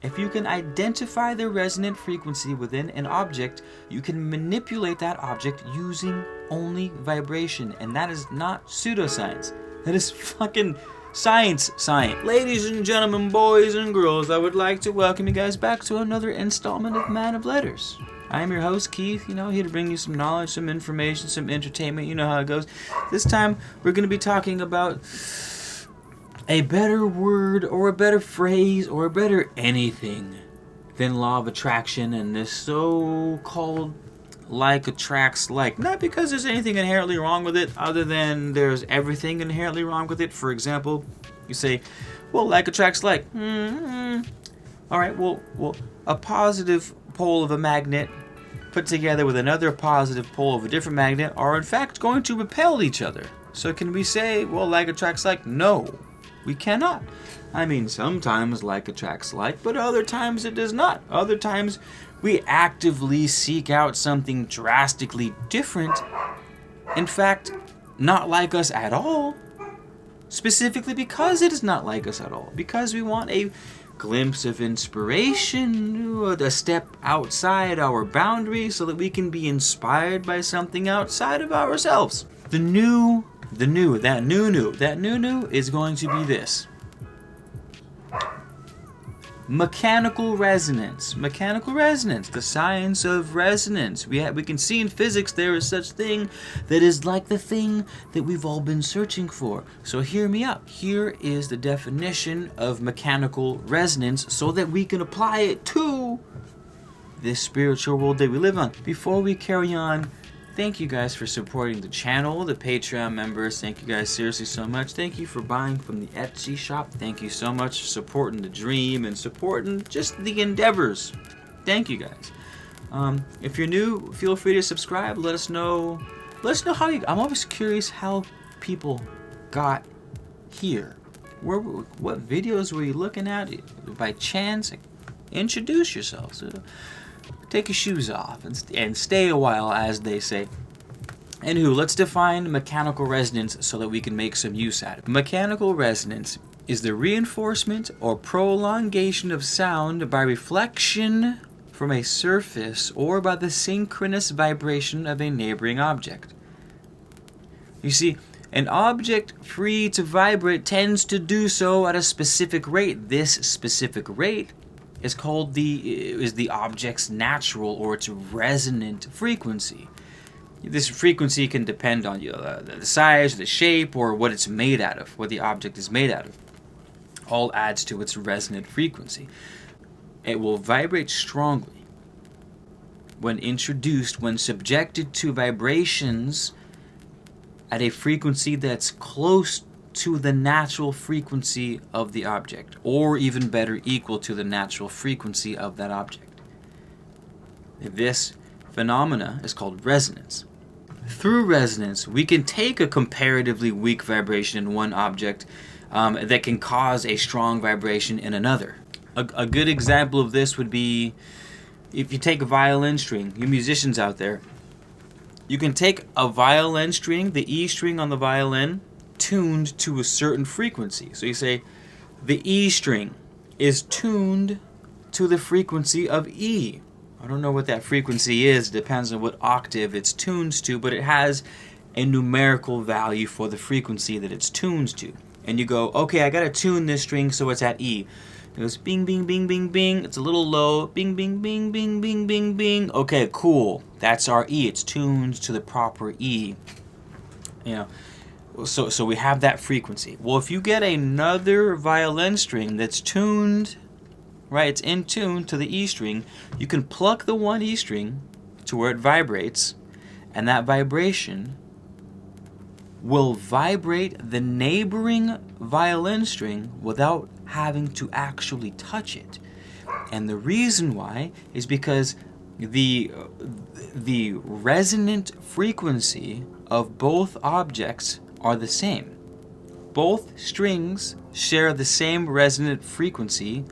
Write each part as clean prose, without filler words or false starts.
If you can identify the resonant frequency within an object, you can manipulate that object using only vibration. And that is not pseudoscience. That is fucking science. Ladies and gentlemen, boys and girls, I would like to welcome you guys back to another installment of Man of Letters. I am your host, Keith, here to bring you some knowledge, some information, some entertainment. You know how it goes. This time, we're going to be talking about a better word or a better phrase or a better anything than law of attraction and this so-called like attracts like. Not because there's anything inherently wrong with it other than there's everything inherently wrong with it. For example, you say, well, like attracts like. Alright, well, a positive pole of a magnet put together with another positive pole of a different magnet are in fact going to repel each other. So can we say, well, like attracts like? No. We cannot. I mean, sometimes like attracts like, but other times it does not. Other times we actively seek out something drastically different. In fact, not like us at all. Specifically because it is not like us at all. Because we want a glimpse of inspiration, a step outside our boundaries so that we can be inspired by something outside of ourselves. That new is going to be this. Mechanical resonance, the science of resonance. We can see in physics there is such thing that is like the thing that we've all been searching for. So hear me out. Here is the definition of mechanical resonance so that we can apply it to this spiritual world that we live on. Before we carry on, thank you guys for supporting the channel, the Patreon members. Thank you guys seriously so much. Thank you for buying from the Etsy shop. Thank you so much for supporting the dream and supporting just the endeavors. Thank you guys. If you're new, feel free to subscribe. Let us know how you. I'm always curious how people got here. What videos were you looking at by chance? Introduce yourselves. Take your shoes off and stay a while, as they say. Anywho, let's define mechanical resonance so that we can make some use out of it. Mechanical resonance is the reinforcement or prolongation of sound by reflection from a surface or by the synchronous vibration of a neighboring object. You see, an object free to vibrate tends to do so at a specific rate. This specific rate is called the object's natural or its resonant frequency. This frequency can depend on the size, the shape, or what it's made out of, what the object is made out of. All adds to its resonant frequency. It will vibrate strongly when introduced, when subjected to vibrations at a frequency that's close to the natural frequency of the object, or even better, equal to the natural frequency of that object. This phenomena is called resonance. Through resonance, we can take a comparatively weak vibration in one object that can cause a strong vibration in another. A good example of this would be if you take a violin string. You musicians out there, you can take a violin string, the E string on the violin, tuned to a certain frequency. So you say the E string is tuned to the frequency of E. I don't know what that frequency is. It depends on what octave it's tuned to, but it has a numerical value for the frequency that it's tuned to. And you go, okay, I gotta tune this string so it's at E. It goes bing, bing, bing, bing, bing. It's a little low. Bing, bing, bing, bing, bing, bing, bing. Okay, cool. That's our E. It's tuned to the proper E. So we have that frequency. Well, if you get another violin string that's tuned, right, it's in tune to the E string, you can pluck the one E string to where it vibrates, and that vibration will vibrate the neighboring violin string without having to actually touch it. And the reason why is because the resonant frequency of both objects are the same. Both strings share the same resonant frequency,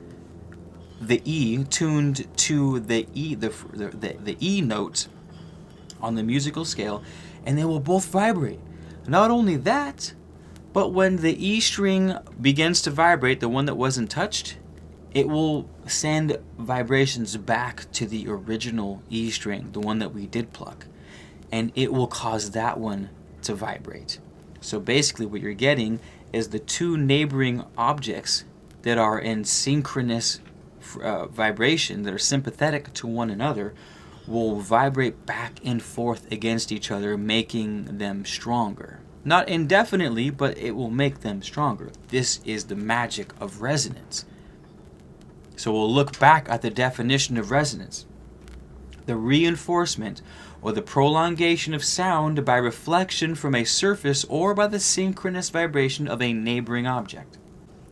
the E tuned to the E, the E note on the musical scale, and they will both vibrate. Not only that, but when the E string begins to vibrate, the one that wasn't touched, it will send vibrations back to the original E string, the one that we did pluck, and it will cause that one to vibrate. So basically what you're getting is the two neighboring objects that are in synchronous vibration, that are sympathetic to one another, will vibrate back and forth against each other, making them stronger. Not indefinitely, but it will make them stronger. This is the magic of resonance. So we'll look back at the definition of resonance. The reinforcement or the prolongation of sound by reflection from a surface or by the synchronous vibration of a neighboring object.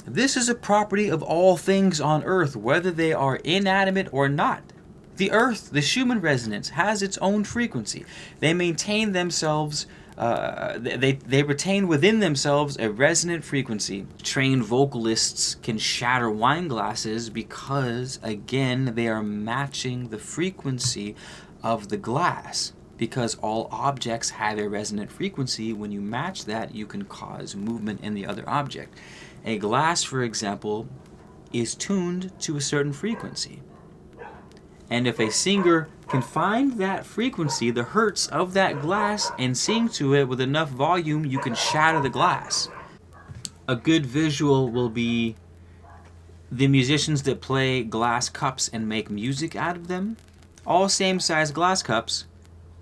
This is a property of all things on Earth, whether they are inanimate or not. The Earth, the Schumann resonance, has its own frequency. They maintain themselves, they retain within themselves a resonant frequency. Trained vocalists can shatter wine glasses because, again, they are matching the frequency of the glass. Because all objects have a resonant frequency, when you match that, you can cause movement in the other object. A glass, for example, is tuned to a certain frequency. And if a singer can find that frequency, the hertz of that glass, and sing to it with enough volume, you can shatter the glass. A good visual will be the musicians that play glass cups and make music out of them. All same-size glass cups,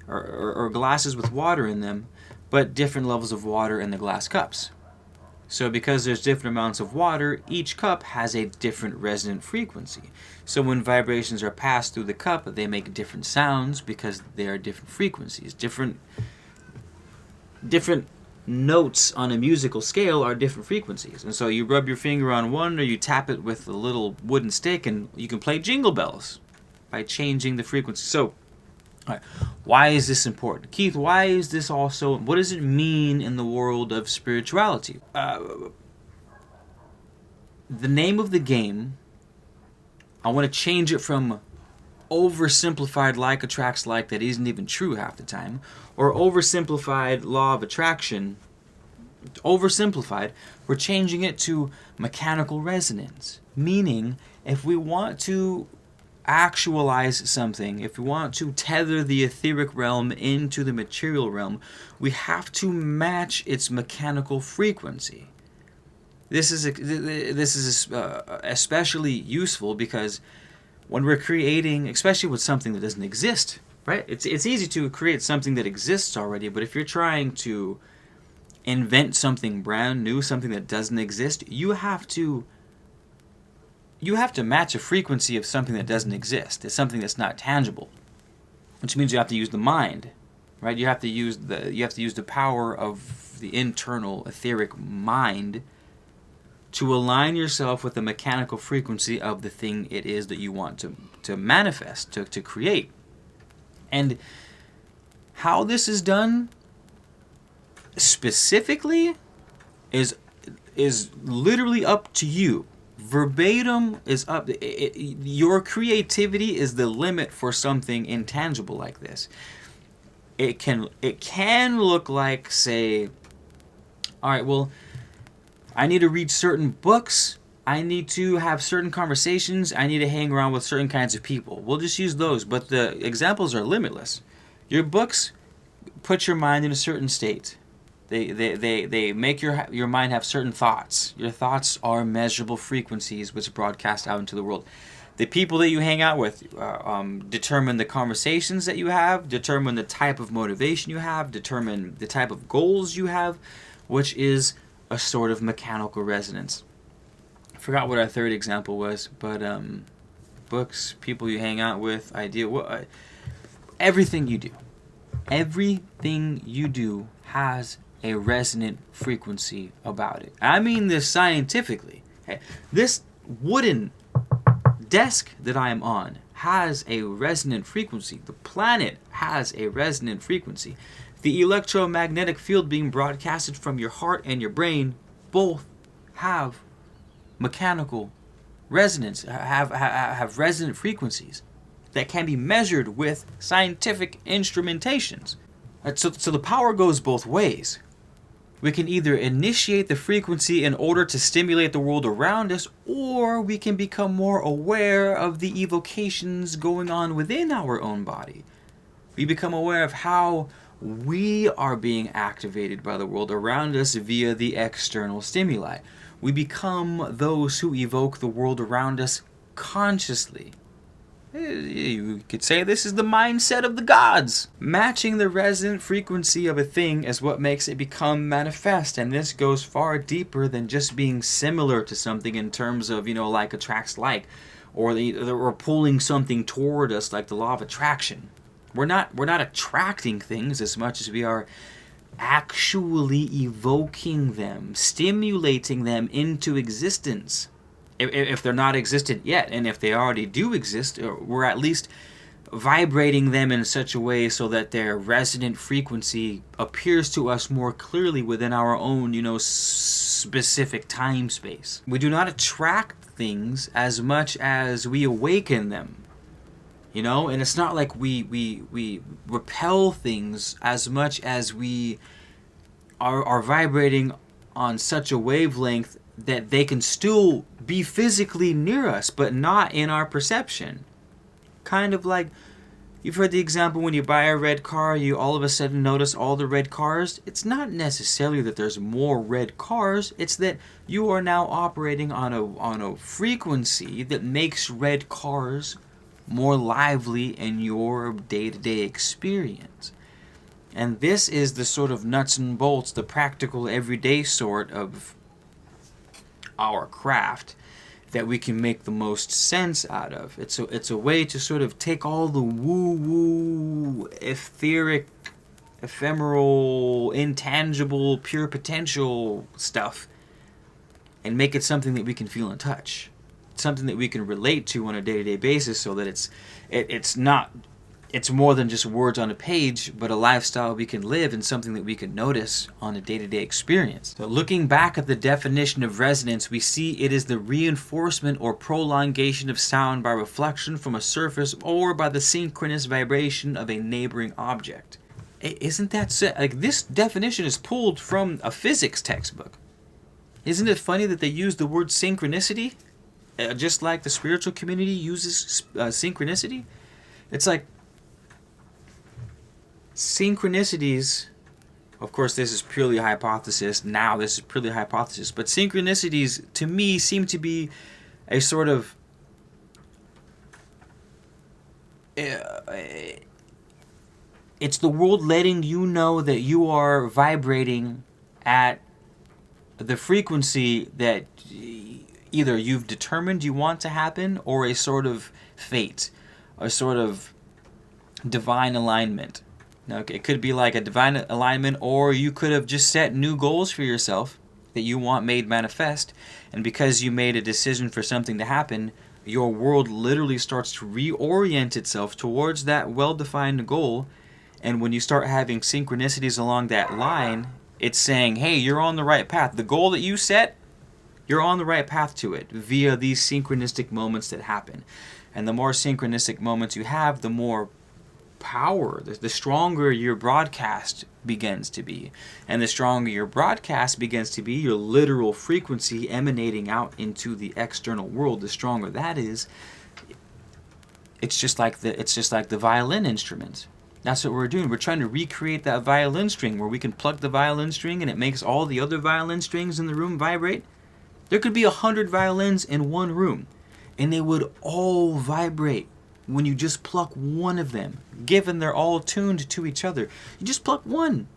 or glasses with water in them, but different levels of water in the glass cups. So because there's different amounts of water, each cup has a different resonant frequency. So when vibrations are passed through the cup, they make different sounds because they are different frequencies. Different notes on a musical scale are different frequencies. And so you rub your finger on one, or you tap it with a little wooden stick, and you can play jingle bells by changing the frequency. So, all right, why is this important? Keith, why is this also, what does it mean in the world of spirituality? The name of the game, I want to change it from oversimplified like attracts like that isn't even true half the time, or oversimplified law of attraction. Oversimplified, we're changing it to mechanical resonance. Meaning, if we want to actualize something, if we want to tether the etheric realm into the material realm, we have to match its mechanical frequency. This is especially useful because when we're creating, especially with something that doesn't exist, right? It's easy to create something that exists already, but if you're trying to invent something brand new, something that doesn't exist, you have to match a frequency of something that doesn't exist. It's something that's not tangible, which means you have to use the mind, right? You have to use the power of the internal etheric mind to align yourself with the mechanical frequency of the thing it is that you want to manifest, to create. And how this is done specifically is literally up to you. Verbatim is up. Your creativity is the limit for something intangible like this. It can look like, say, all right, well, I need to read certain books. I need to have certain conversations. I need to hang around with certain kinds of people. We'll just use those, but the examples are limitless. Your books put your mind in a certain state. They make your mind have certain thoughts. Your thoughts are measurable frequencies which broadcast out into the world. The people that you hang out with determine the conversations that you have, determine the type of motivation you have, determine the type of goals you have, which is a sort of mechanical resonance. I forgot what our third example was, but books, people you hang out with, everything you do has a resonant frequency about it. I mean this scientifically. This wooden desk that I am on has a resonant frequency. The planet has a resonant frequency. The electromagnetic field being broadcasted from your heart and your brain both have mechanical resonance, have resonant frequencies that can be measured with scientific instrumentations. So the power goes both ways. We can either initiate the frequency in order to stimulate the world around us, or we can become more aware of the evocations going on within our own body. We become aware of how we are being activated by the world around us via the external stimuli. We become those who evoke the world around us consciously. You could say this is the mindset of the gods. Matching the resonant frequency of a thing is what makes it become manifest, and this goes far deeper than just being similar to something in terms of, like attracts like, or we're pulling something toward us like the law of attraction. We're not attracting things as much as we are actually evoking them, stimulating them into existence. If they're not existent yet, and if they already do exist, we're at least vibrating them in such a way so that their resonant frequency appears to us more clearly within our own, specific time space. We do not attract things as much as we awaken them. And it's not like we repel things as much as we are vibrating on such a wavelength that they can still be physically near us, but not in our perception. Kind of like, you've heard the example when you buy a red car, you all of a sudden notice all the red cars. It's not necessarily that there's more red cars, it's that you are now operating on a frequency that makes red cars more lively in your day-to-day experience. And this is the sort of nuts and bolts, the practical everyday sort of our craft that we can make the most sense out of. It's a way to sort of take all the woo-woo, etheric, ephemeral, intangible, pure potential stuff and make it something that we can feel and touch. Something that we can relate to on a day-to-day basis, so that it's more than just words on a page, but a lifestyle we can live and something that we can notice on a day-to-day experience. So looking back at the definition of resonance, we see it is the reinforcement or prolongation of sound by reflection from a surface or by the synchronous vibration of a neighboring object. Isn't that so? Like, this definition is pulled from a physics textbook. Isn't it funny that they use the word synchronicity? Just like the spiritual community uses synchronicity? It's like synchronicities, of course this is purely a hypothesis, but synchronicities to me seem to be a sort of it's the world letting you know that you are vibrating at the frequency that either you've determined you want to happen, or a sort of fate, a sort of divine alignment. Now, it could be like a divine alignment, or you could have just set new goals for yourself that you want made manifest, and because you made a decision for something to happen, your world literally starts to reorient itself towards that well-defined goal. And when you start having synchronicities along that line, it's saying, hey, you're on the right path. The goal that you set, you're on the right path to it via these synchronistic moments that happen. And the more synchronistic moments you have, the more power, the stronger your broadcast begins to be. And the stronger your broadcast begins to be, your literal frequency emanating out into the external world, the stronger that is. It's just like the violin instrument. That's what we're doing. We're trying to recreate that violin string where we can pluck the violin string and it makes all the other violin strings in the room vibrate. There could be 100 violins in one room, and they would all vibrate when you just pluck one of them, given they're all tuned to each other. You just pluck one.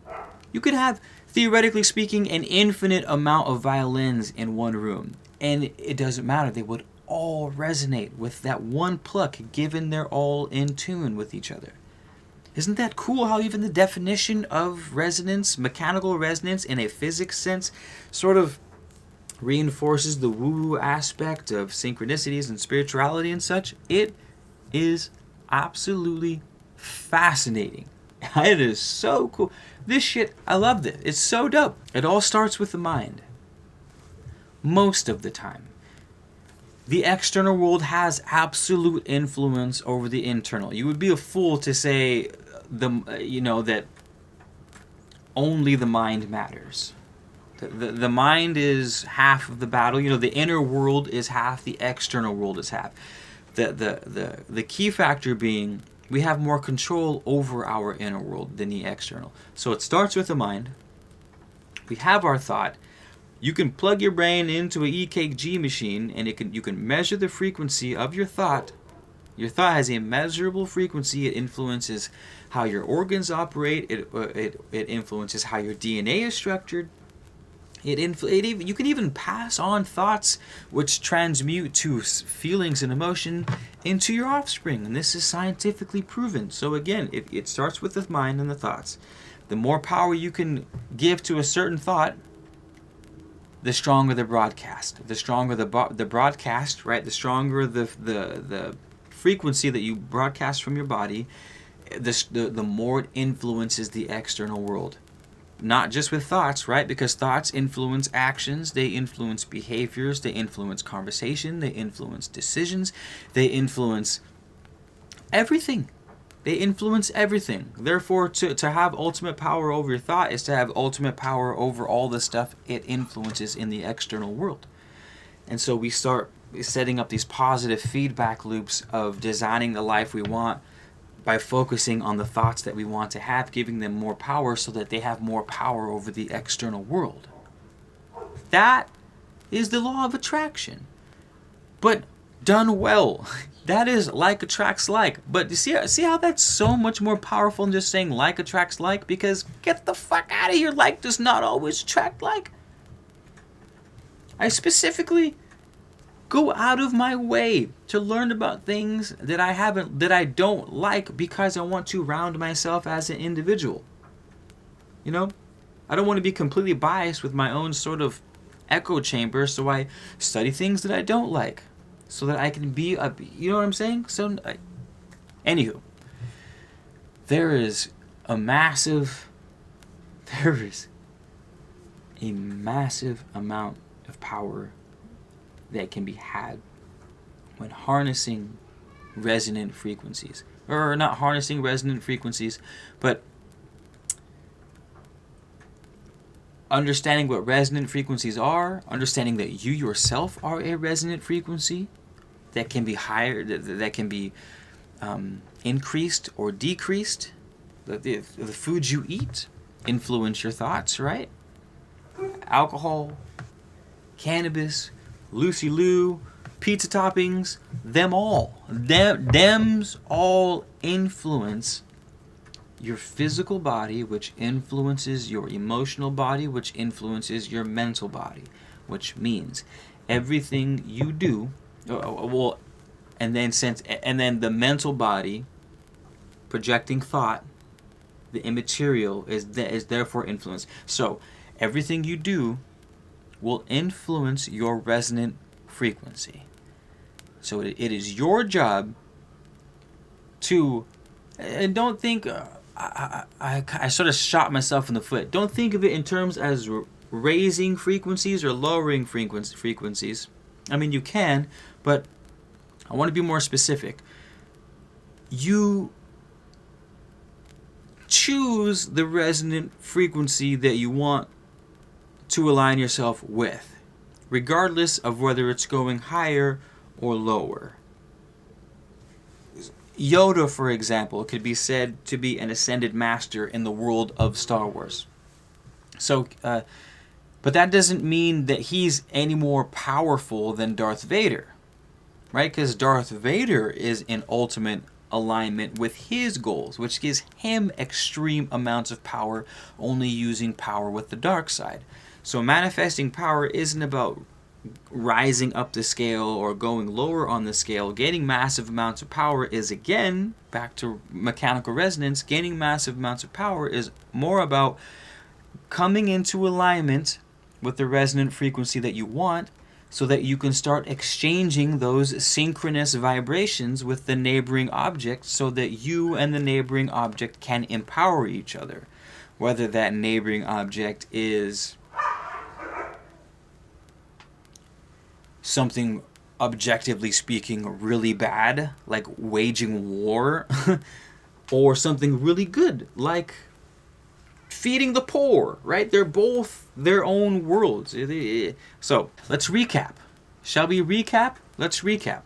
You could have, theoretically speaking, an infinite amount of violins in one room, and it doesn't matter. They would all resonate with that one pluck, given they're all in tune with each other. Isn't that cool how even the definition of resonance, mechanical resonance in a physics sense, sort of reinforces the woo-woo aspect of synchronicities and spirituality and such? It is absolutely fascinating. It is so cool. This shit, I love this. It's so dope. It all starts with the mind. Most of the time. The external world has absolute influence over the internal. You would be a fool to say that only the mind matters. The mind is half of the battle. The inner world is half, the external world is half. The key factor being we have more control over our inner world than the external. So it starts with the mind. We have our thought. You can plug your brain into an EKG machine, and you can measure the frequency of your thought. Your thought has a measurable frequency. It influences how your organs operate. It influences how your DNA is structured. You can even pass on thoughts which transmute to feelings and emotion into your offspring, and this is scientifically proven. So again, it starts with the mind and the thoughts. The more power you can give to a certain thought, the stronger the broadcast. The stronger the broadcast, right? The stronger the frequency that you broadcast from your body, the more it influences the external world. Not just with thoughts, right? Because thoughts influence actions, they influence behaviors, they influence conversation, they influence decisions, they influence everything. They influence everything. Therefore, to have ultimate power over your thought is to have ultimate power over all the stuff it influences in the external world. And so we start setting up these positive feedback loops of designing the life we want by focusing on the thoughts that we want to have, giving them more power so that they have more power over the external world. That is the law of attraction. But done well. That is like attracts like. But you see how that's so much more powerful than just saying like attracts like? Because get the fuck out of here. Like does not always attract like. I specifically go out of my way to learn about things that I don't like because I want to round myself as an individual. I don't want to be completely biased with my own sort of echo chamber, so I study things that I don't like so that I can be you know what I'm saying? So anywho, there is a massive amount of power that can be had when harnessing resonant frequencies. Or not harnessing resonant frequencies, but understanding what resonant frequencies are, understanding that you yourself are a resonant frequency that can be higher, that can be increased or decreased. The foods you eat influence your thoughts, right? Alcohol, cannabis, Lucy Lou, pizza toppings, thems all influence your physical body, which influences your emotional body, which influences your mental body, which means everything you do, and then the mental body projecting thought, the immaterial is therefore influenced. So everything you do will influence your resonant frequency. So it is your job to, and don't think, I sort of shot myself in the foot. Don't think of it in terms as raising frequencies or lowering frequencies. I mean, you can, but I want to be more specific. You choose the resonant frequency that you want to align yourself with, regardless of whether it's going higher or lower. Yoda, for example, could be said to be an ascended master in the world of Star Wars. So, but that doesn't mean that he's any more powerful than Darth Vader, right? Because Darth Vader is in ultimate alignment with his goals, which gives him extreme amounts of power, only using power with the dark side. So manifesting power isn't about rising up the scale or going lower on the scale. Gaining massive amounts of power is, again, back to mechanical resonance, gaining massive amounts of power is more about coming into alignment with the resonant frequency that you want so that you can start exchanging those synchronous vibrations with the neighboring object so that you and the neighboring object can empower each other. Whether that neighboring object is something objectively speaking really bad, like waging war, or something really good, like feeding the poor, right? They're both their own worlds. So let's recap. Shall we recap? Let's recap.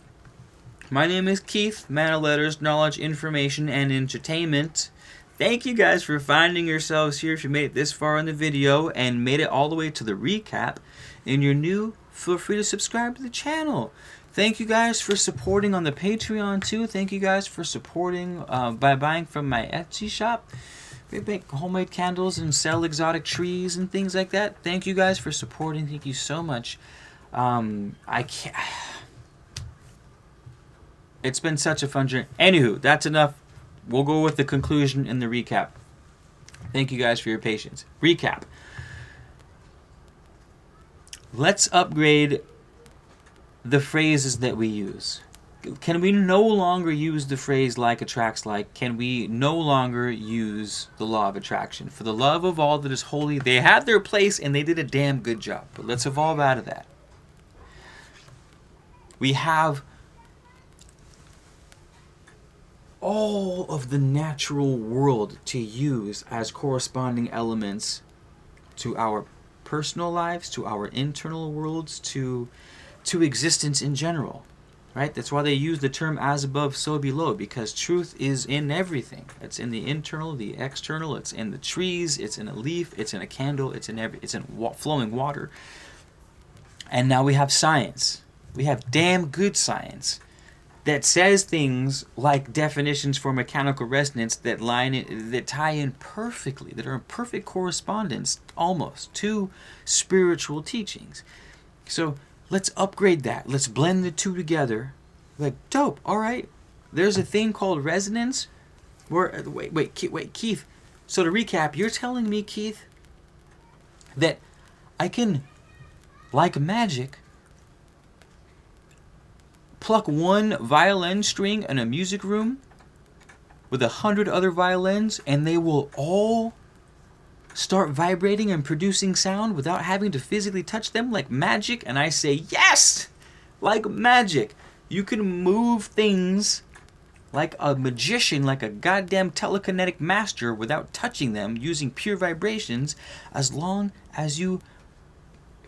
My name is Keith, man of letters, knowledge, information, and entertainment. Thank you guys for finding yourselves here. If you made it this far in the video and made it all the way to the recap, and you're new, feel free to subscribe to the channel. Thank you guys for supporting on the Patreon too. Thank you guys for supporting by buying from my Etsy shop. We make homemade candles and sell exotic trees and things like that. Thank you guys for supporting. Thank you so much. I can't. It's been such a fun journey. Anywho, that's enough. We'll go with the conclusion and the recap. Thank you guys for your patience. Recap. Let's upgrade the phrases that we use. Can we no longer use the phrase like attracts like? Can we no longer use the law of attraction? For the love of all that is holy, they had their place and they did a damn good job. But let's evolve out of that. We have all of the natural world to use as corresponding elements to our personal lives, to our internal worlds, to existence in general, right? That's why they use the term as above, so below, because truth is in everything. It's in the internal, the external, it's in the trees, it's in a leaf, it's in a candle, it's in flowing water. And now we have science. We have damn good science that says things like definitions for mechanical resonance that tie in perfectly, that are in perfect correspondence almost to spiritual teachings. So let's upgrade that. Let's blend the two together. Like, dope. All right. There's a thing called resonance. Wait, Keith. So to recap, you're telling me, Keith, that I can, like magic, pluck one violin string in a music room with 100 other violins, and they will all start vibrating and producing sound without having to physically touch them like magic? And I say, yes! Like magic. You can move things like a magician, like a goddamn telekinetic master without touching them, using pure vibrations, as long as you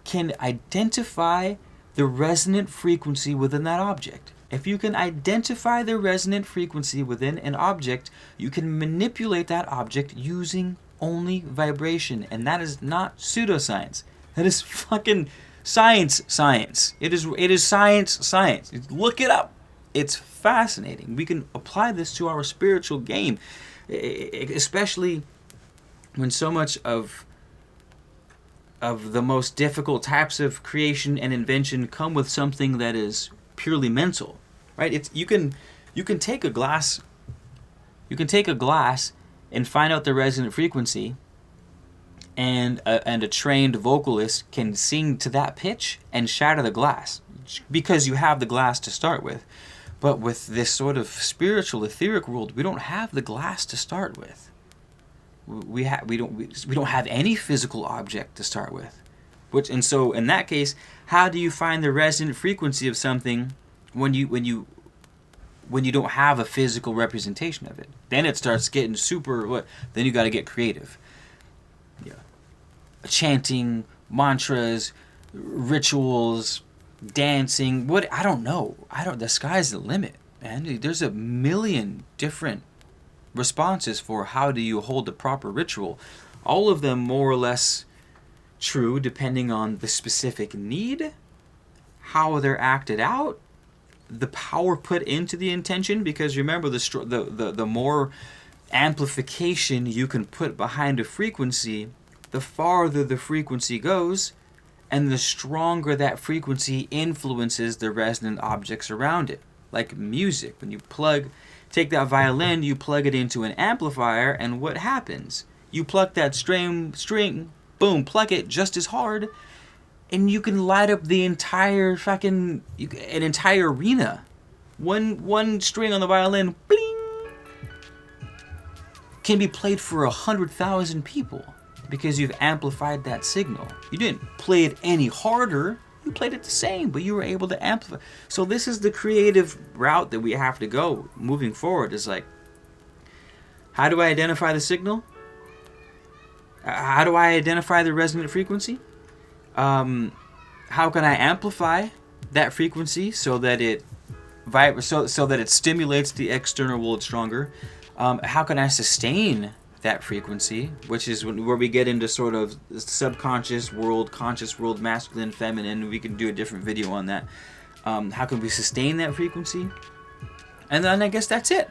can identify the resonant frequency within that object. If you can identify the resonant frequency within an object, you can manipulate that object using only vibration. And that is not pseudoscience. That is fucking science. It is science. Look it up. It's fascinating. We can apply this to our spiritual game, especially when so much of the most difficult types of creation and invention come with something that is purely mental, right? You can take a glass and find out the resonant frequency, and a trained vocalist can sing to that pitch and shatter the glass because you have the glass to start with. But with this sort of spiritual etheric world, we don't have the glass to start with. We don't have any physical object to start with, and so in that case, how do you find the resonant frequency of something when you don't have a physical representation of it? Then it starts getting super. Then you got to get creative. Yeah, chanting, mantras, rituals, dancing. I don't know. The sky's the limit, man. There's a million different responses for how do you hold the proper ritual. All of them more or less true depending on the specific need, how they're acted out, the power put into the intention, because remember the more amplification you can put behind a frequency, the farther the frequency goes, and the stronger that frequency influences the resonant objects around it. Like music, when you take that violin, you plug it into an amplifier, and what happens? You pluck that string, boom, pluck it just as hard, and you can light up the entire an entire arena. One string on the violin, bling, can be played for 100,000 people because you've amplified that signal. You didn't play it any harder. You played it the same, but you were able to amplify. So this is the creative route that we have to go moving forward. Is like, how do I identify the signal? How do I identify the resonant frequency? How can I amplify that frequency so that it so that it stimulates the external world stronger? How can I sustain that frequency, which is where we get into sort of subconscious world, conscious world, masculine, feminine. We can do a different video on that. How can we sustain that frequency? And then I guess that's it.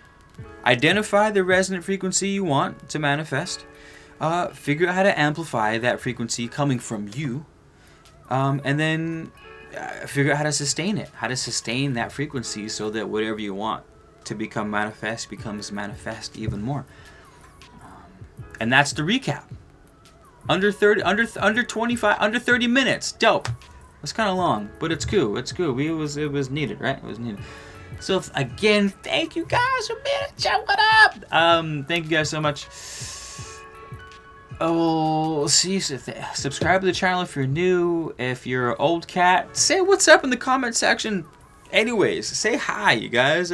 Identify the resonant frequency you want to manifest. Figure out how to amplify that frequency coming from you. And then figure out how to sustain it. How to sustain that frequency so that whatever you want to become manifest becomes manifest even more. And that's the recap. Under 25, under 30 minutes. Dope. It's kind of long, but it's cool. It's cool. It was needed, right? It was needed. So again, thank you guys for being a chat. What up? Thank you guys so much. Oh, see, subscribe to the channel if you're new. If you're an old cat, say what's up in the comment section. Anyways, say hi, you guys.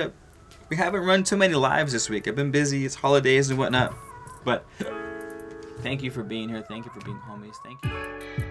We haven't run too many lives this week. I've been busy. It's holidays and whatnot. But thank you for being here. Thank you for being homies. Thank you.